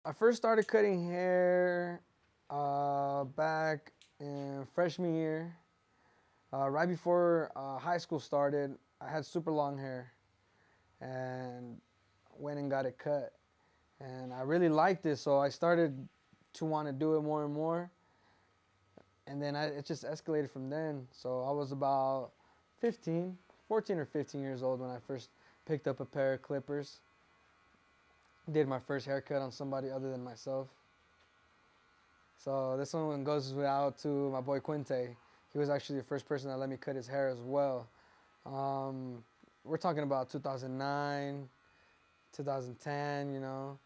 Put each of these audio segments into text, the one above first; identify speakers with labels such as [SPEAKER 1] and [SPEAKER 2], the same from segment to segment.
[SPEAKER 1] I first started cutting hair back in freshman year. Right before high school started, I had super long hair and went and got it cut. And I really liked it, so I started to want to do it more and more. And then it just escalated from then. So I was about 15, 14 or 15 years old when I first picked up a pair of clippers. Did my first haircut on somebody other than myself. So this one goes out to my boy Quinte. He was actually the first person that let me cut his hair as well. Um, we're talking about 2009, 2010, you know.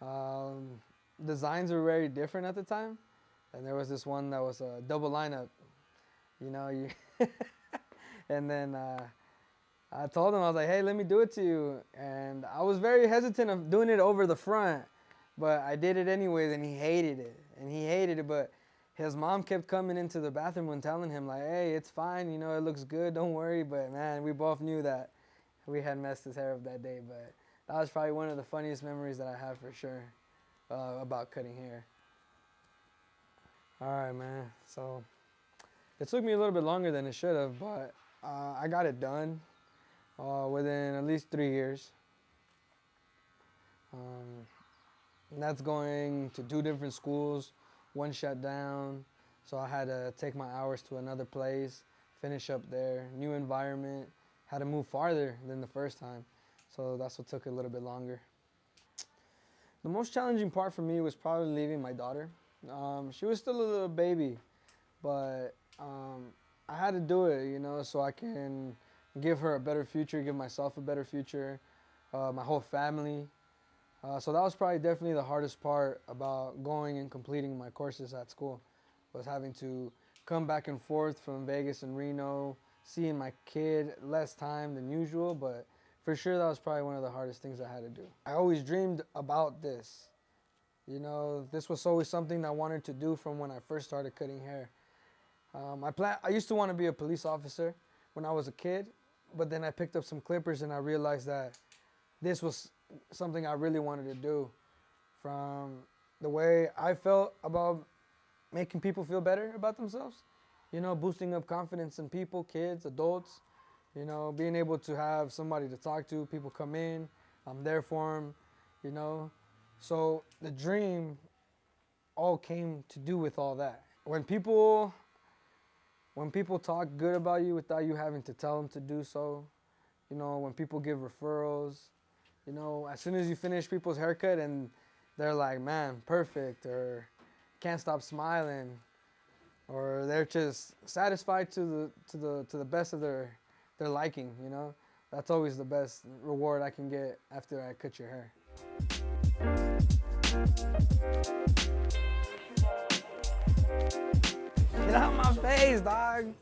[SPEAKER 1] Um, Designs were very different at the time. And there was this one that was a double lineup, you know. And then I told him, I was like, hey, let me do it to you. And I was very hesitant of doing it over the front, but I did it anyways, and he hated it. And he hated it, but his mom kept coming into the bathroom and telling him, like, hey, it's fine, you know, it looks good, don't worry. But man, we both knew that we had messed his hair up that day. But that was probably one of the funniest memories that I have for sure about cutting hair. All right, man. So it took me a little bit longer than it should have, but I got it done within at least 3 years. Um, and that's going to two different schools, one shut down. So I had to take my hours to another place, finish up there, new environment, had to move farther than the first time. So that's what took a little bit longer. The most challenging part for me was probably leaving my daughter. She was still a little baby, but I had to do it, you know, so I can give her a better future, give myself a better future, my whole family. So that was probably definitely the hardest part about going and completing my courses at school, was having to come back and forth from Vegas and Reno, seeing my kid less time than usual, but for sure that was probably one of the hardest things I had to do. I always dreamed about this. You know, this was always something I wanted to do from when I first started cutting hair. I used to want to be a police officer when I was a kid, but then I picked up some clippers and I realized that this was something I really wanted to do. From the way I felt about making people feel better about themselves, you know, boosting up confidence in people, kids, adults, you know, being able to have somebody to talk to, people come in, I'm there for them, you know. So the dream all came to do with all that. When people talk good about you without you having to tell them to do so, you know, when people give referrals, you know, as soon as you finish people's haircut and they're like, man, perfect, or can't stop smiling, or they're just satisfied to the best of their liking, you know, that's always the best reward I can get after I cut your hair. Get out my face, dog.